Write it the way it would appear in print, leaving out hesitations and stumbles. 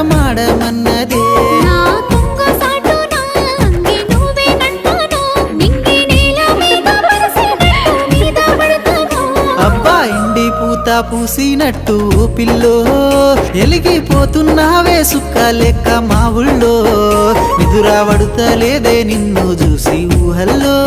మాడమన్నదే అబ్బా ఇండి పూత పూసినట్టు పిల్లో ఎలిగిపోతున్నావే సుక్క లెక్క మా ఊళ్ళో నిదురా పడుతలేదే నిన్ను చూసి ఊహల్లో